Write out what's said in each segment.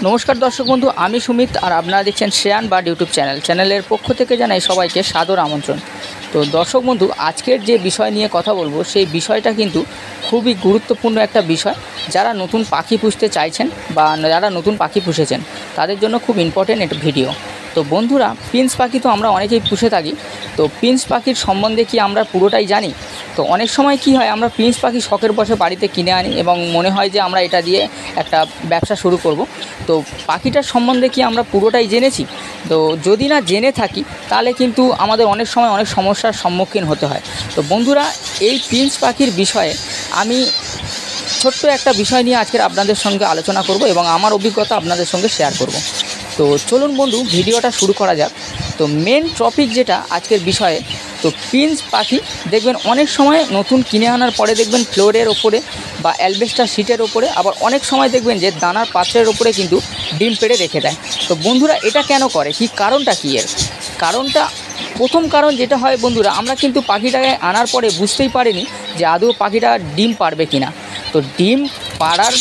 নমস্কার দর্শক বন্ধু, আমি সুমিত আর আপনারা দেখছেন শ্রেয়ান বার্ড ইউটিউব চ্যানেলের পক্ষ থেকে জানাই সবাইকে সাদর আমন্ত্রণ। তো দর্শক বন্ধু, আজকের যে বিষয় নিয়ে কথা বলবো সেই বিষয়টা কিন্তু খুবই গুরুত্বপূর্ণ একটা বিষয়। যারা নতুন পাখি পুষতে চাইছেন বা যারা নতুন পাখি পুষেছেন তাদের জন্য খুব ইম্পর্টেন্ট একটা ভিডিও। তো বন্ধুরা, পিন্স পাখি তো আমরা অনেকেই পুষে থাকি। তো পিন্স পাখির সম্বন্ধে কি আমরা পুরোটাই জানি? তো অনেক সময় কি হয়, আমরা পিন্স পাখি শখের বশে বাড়িতে কিনে আনি এবং মনে হয় যে আমরা এটা দিয়ে একটা ব্যবসা শুরু করব। তো পাখিটার সম্বন্ধে কি আমরা পুরোটাই জেনেছি? তো যদি না জেনে থাকি তাহলে কিন্তু আমাদের অনেক সময় অনেক সমস্যার সম্মুখীন হতে হয়। তো বন্ধুরা, এই পিন্স পাখির বিষয়ে আমি ছোট্ট একটা বিষয় নিয়ে আজকের আপনাদের সঙ্গে আলোচনা করব এবং আমার অভিজ্ঞতা আপনাদের সঙ্গে শেয়ার করব। তো চলুন বন্ধু, ভিডিওটা শুরু করা যাক। তো মেন টপিক যেটা আজকের বিষয়ে, তো পিন্স পাখি দেখবেন অনেক সময় নতুন কিনে আনার পরে দেখবেন ফ্লোরের ওপরে বা অ্যালবেস্টার শিটের ওপরে, আবার অনেক সময় দেখবেন যে দানার পাত্রের ওপরে কিন্তু ডিম পেড়ে রেখে দেয়। তো বন্ধুরা, এটা কেন করে? কি কারণটা কী এর? কারণটা, প্রথম কারণ যেটা হয় বন্ধুরা, আমরা কিন্তু পাখিটাকে আনার পরে বুঝতেই পারিনি যে আদৌ পাখিটা ডিম পারবে কিনা। তো ডিম পাড়ার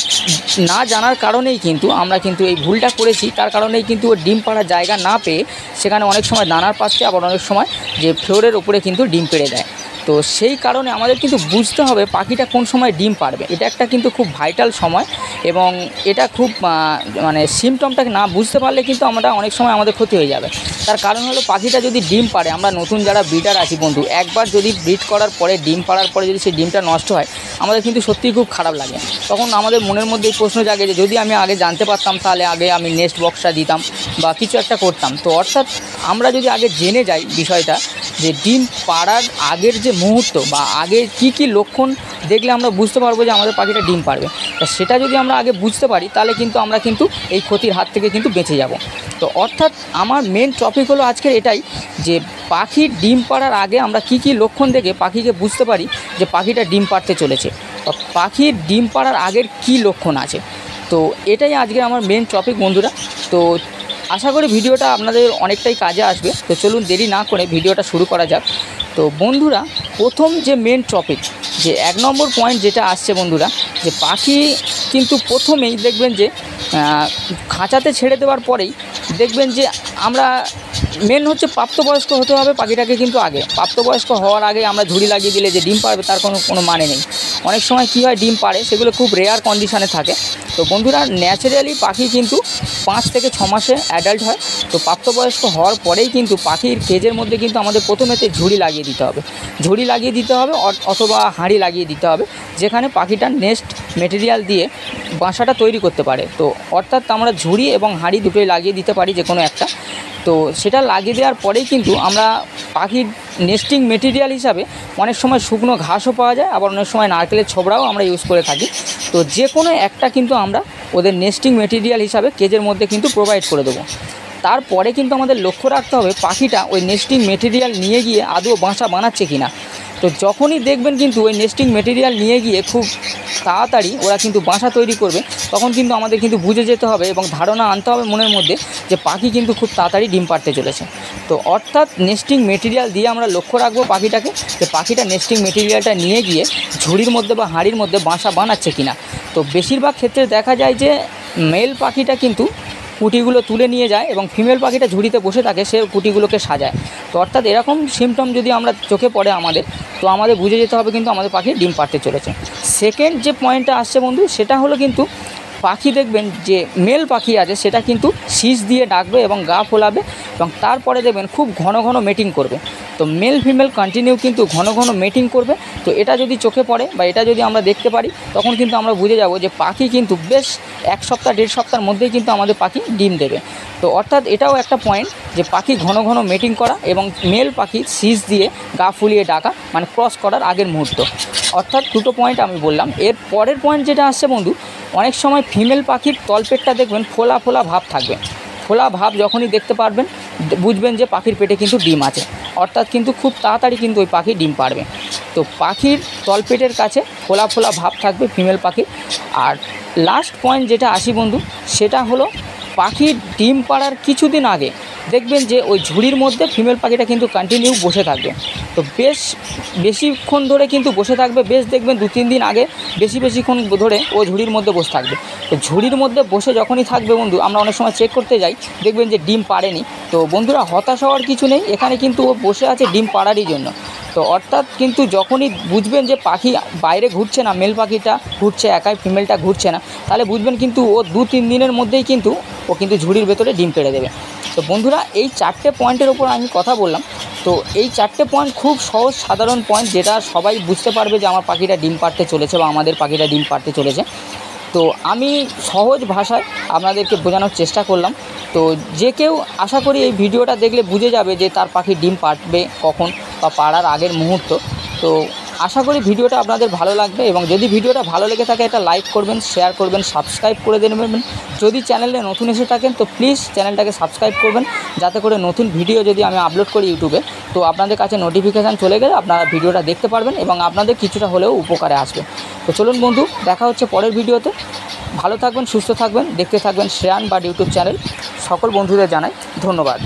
না জানার কারণেই কিন্তু আমরা কিন্তু এই ভুলটা করেছি। তার কারণেই কিন্তু ও ডিম পাড়ার জায়গা না পেয়ে সেখানে অনেক সময় দানার পাচ্ছে, আবার অনেক সময় যে ফ্লোরের উপরে কিন্তু ডিম পেড়ে দেয়। তো সেই কারণে আমাদের কিন্তু বুঝতে হবে পাখিটা কোন সময় ডিম পারবে। এটা একটা কিন্তু খুব ভাইটাল সময় এবং এটা খুব সিমটমটাকে না বুঝতে পারলে কিন্তু আমরা অনেক সময় আমাদের ক্ষতি হয়ে যাবে। তার কারণ হলো, পাখিটা যদি ডিম পাড়ে, আমরা নতুন যারা ব্রিডার আছি বন্ধু, একবার যদি ব্রিড করার পরে ডিম পাড়ার পরে যদি সেই ডিমটা নষ্ট হয়, আমাদের কিন্তু সত্যিই খুব খারাপ লাগে। তখন আমাদের মনের মধ্যে এই প্রশ্ন জাগে যে যদি আমি আগে জানতে পারতাম তাহলে আগে আমি নেক্সট বক্সটা দিতাম বা কিছু একটা করতাম। তো অর্থাৎ আমরা যদি আগে জেনে যাই বিষয়টা, যে ডিম পাড়ার আগের যে মুহূর্ত বা আগে কি লক্ষণ দেখলে আমরা বুঝতে পারবো যে আমাদের পাখিটা ডিম পারবে, তা সেটা যদি আমরা আগে বুঝতে পারি তাহলে কিন্তু আমরা কিন্তু এই ক্ষতির হাত থেকে কিন্তু বেঁচে যাব। তো অর্থাৎ আমার মেন টপিক হলো আজকের এটাই, যে পাখির ডিম পাড়ার আগে আমরা কি লক্ষণ দেখে পাখিকে বুঝতে পারি যে পাখিটা ডিম পাড়তে চলেছে, বা পাখির ডিম পাড়ার আগের কি লক্ষণ আছে। তো এটাই আজকে আমার মেন টপিক বন্ধুরা। তো আশা করি ভিডিওটা আপনাদের অনেকটাই কাজে আসবে। তো চলুন দেরি না করে ভিডিওটা শুরু করা যাক। তো বন্ধুরা, প্রথম যে মেন টপিক, যে 1 নম্বর পয়েন্ট যেটা আসছে বন্ধুরা, যে পাখি কিন্তু প্রথমেই দেখবেন যে খাঁচাতে ছেড়ে দেওয়ার পরেই দেখবেন যে আমরা মেন হচ্ছে প্রাপ্তবয়স্ক হতে হবে পাখিটাকে। কিন্তু আগে প্রাপ্তবয়স্ক হওয়ার আগে আমরা ঝুড়ি লাগিয়ে দিলে যে ডিম পারবে তার কোনো মানে নেই। অনেক সময় কী হয়, ডিম পাড়ে, সেগুলো খুব রেয়ার কন্ডিশনে থাকে। তো বন্ধুরা, ন্যাচারালি পাখি কিন্তু 5 থেকে 6 মাসে অ্যাডাল্ট হয়। তো প্রাপ্তবয়স্ক হওয়ার পরেই কিন্তু পাখির কেজের মধ্যে কিন্তু আমাদের প্রথমেতে ঝুড়ি লাগিয়ে দিতে হবে অথবা হাঁড়ি লাগিয়ে দিতে হবে, যেখানে পাখিটা নেস্ট মেটেরিয়াল দিয়ে বাসাটা তৈরি করতে পারে। তো অর্থাৎ আমরা ঝুড়ি এবং হাঁড়ি দুটোই লাগিয়ে দিতে পারি, যে কোনো একটা। তো সেটা লাগিয়ে দেওয়ার পরেই কিন্তু আমরা পাখির নেস্টিং মেটেরিয়াল হিসাবে অনেক সময় শুকনো ঘাসও পাওয়া যায়, আবার অনেক সময় নারকেলের ছোবড়াও আমরা ইউজ করে থাকি। তো যে কোনো একটা কিন্তু আমরা ওদের নেস্টিং মেটেরিয়াল হিসাবে কেজের মধ্যে কিন্তু প্রোভাইড করে দেবো। তারপরে কিন্তু আমাদের লক্ষ্য রাখতে হবে পাখিটা ওই নেস্টিং মেটেরিয়াল নিয়ে গিয়ে আদৌ বাসা বানাচ্ছে কিনা। তো যখনই দেখবেন কিন্তু ওই নেস্টিং মেটেরিয়াল নিয়ে গিয়ে খুব তাড়াতাড়ি ওরা কিন্তু বাসা তৈরি করবে, তখন কিন্তু আমাদের কিন্তু বুঝে যেতে হবে এবং ধারণা আনতে হবে মনের মধ্যে যে পাখি কিন্তু খুব তাড়াতাড়ি ডিম পাড়তে চলেছে। তো অর্থাৎ নেস্টিং মেটেরিয়াল দিয়ে আমরা লক্ষ্য রাখবো পাখিটাকে, যে পাখিটা নেস্টিং মেটেরিয়ালটা নিয়ে গিয়ে ঝুড়ির মধ্যে বা হাঁড়ির মধ্যে বাসা বানাচ্ছে কিনা। তো বেশিরভাগ ক্ষেত্রে দেখা যায় যে মেল পাখিটা কিন্তু কুটিগুলো তুলে নিয়ে যায় এবং ফিমেল পাখিটা ঝুড়িতে বসে থাকে, সে কুটিগুলোকে সাজায়। তো অর্থাৎ এরকম সিমটম যদি আমরা চোখে পড়ে আমাদের, তো আমাদের বুঝে যেতে হবে কিন্তু আমাদের পাখি ডিম পাড়তে চলেছে। সেকেন্ড যে পয়েন্টটা আসছে বন্ধু, সেটা হলো কিন্তু পাখি দেখবেন যে মেল পাখি আছে সেটা কিন্তু শীষ দিয়ে ডাকবে এবং গা ফোলাবে, এবং তারপরে দেখবেন খুব ঘন ঘন মেটিং করবে। তো মেল ফিমেল কন্টিনিউ কিন্তু ঘন ঘন মেটিং করবে। তো এটা যদি চোখে পড়ে বা এটা যদি আমরা দেখতে পারি, তখন কিন্তু আমরা বুঝে যাব যে পাখি কিন্তু বেশ 1 সপ্তাহ 1.5 সপ্তাহের মধ্যেই কিন্তু আমাদের পাখি ডিম দেবে। তো অর্থাৎ এটাও একটা পয়েন্ট, যে পাখি ঘন ঘন মেটিং করা এবং মেল পাখি শীষ দিয়ে গা ফুলিয়ে ডাকা, মানে ক্রস করার আগের মুহূর্ত। অর্থাৎ দুটো পয়েন্ট আমি বললাম। এর পরের পয়েন্ট যেটা আসছে বন্ধু, অনেক সময় ফিমেল পাখির তলপেটটা দেখবেন ফোলা ফোলা ভাব থাকবে। ফোলা ভাব যখনই দেখতে পারবেন, বুঝবেন যে পাখির পেটে কিন্তু ডিম আছে, অর্থাৎ কিন্তু খুব তাড়াতাড়ি কিন্তু ওই পাখি ডিম পারবে। তো পাখির তলপেটের কাছে ফোলা ফোলা ভাব থাকবে ফিমেল পাখির। আর লাস্ট পয়েন্ট যেটা আসি বন্ধু, সেটা হলো পাখির ডিম পাড়ার কিছুদিন আগে দেখবেন যে ওই ঝুড়ির মধ্যে ফিমেল পাখিটা কিন্তু কন্টিনিউ বসে থাকবে। তো বেশিক্ষণ ধরে কিন্তু বসে থাকবে, দেখবেন 2-3 দিন আগে বেশিক্ষণ ধরে ও ঝুড়ির মধ্যে বসে থাকবে। তো ঝুড়ির মধ্যে বসে যখনই থাকবে বন্ধু, আমরা অনেক সময় চেক করতে যাই, দেখবেন যে ডিম পাড়েনি। তো বন্ধুরা হতাশ হওয়ার কিছু নেই, এখানে কিন্তু ও বসে আছে ডিম পাড়ারই জন্য। তো অর্থাৎ কিন্তু যখনই বুঝবেন যে পাখি বাইরে ঘুরছে না, মেল পাখিটা ঘুরছে একাই, ফিমেলটা ঘুরছে না, তাহলে বুঝবেন কিন্তু ও 2-3 দিনের মধ্যেই কিন্তু ও কিন্তু ঝুড়ির ভেতরে ডিম পেড়ে দেবে। তো বন্ধুরা এই 4টে পয়েন্টের ওপর আমি কথা বললাম। তো এই 4টে পয়েন্ট খুব সহজ সাধারণ পয়েন্ট, যেটা সবাই বুঝতে পারবে যে আমার পাখিটা ডিম পাড়তে চলেছে বা আমাদের পাখিটা ডিম পাড়তে চলেছে। তো আমি সহজ ভাষায় আপনাদেরকে বোঝানোর চেষ্টা করলাম। তো যে কেউ আশা করি এই ভিডিওটা দেখলে বুঝে যাবে যে তার পাখি ডিম পাড়বে কখন বা পাড়ার আগের মুহূর্ত। তো আশা করি ভিডিওটা আপনাদের ভালো লাগবে, এবং যদি ভিডিওটা ভালো লেগে থাকে একটা লাইক করবেন, শেয়ার করবেন, সাবস্ক্রাইব করে দেবেন। যদি চ্যানেলে নতুন এসে থাকেন তো প্লিজ চ্যানেলটাকে সাবস্ক্রাইব করবেন, যাতে করে নতুন ভিডিও যদি আমি আপলোড করি ইউটিউবে তো আপনাদের কাছে নোটিফিকেশান চলে গেলে আপনারা ভিডিওটা দেখতে পারবেন এবং আপনাদের কিছুটা হলেও উপকারে আসবে। তো চলুন বন্ধু, দেখা হচ্ছে পরের ভিডিওতে। ভালো থাকবেন, সুস্থ থাকবেন, দেখতে থাকবেন শ্রেয়ান বার্ড ইউটিউব চ্যানেল। সকল বন্ধুদের জানাই ধন্যবাদ।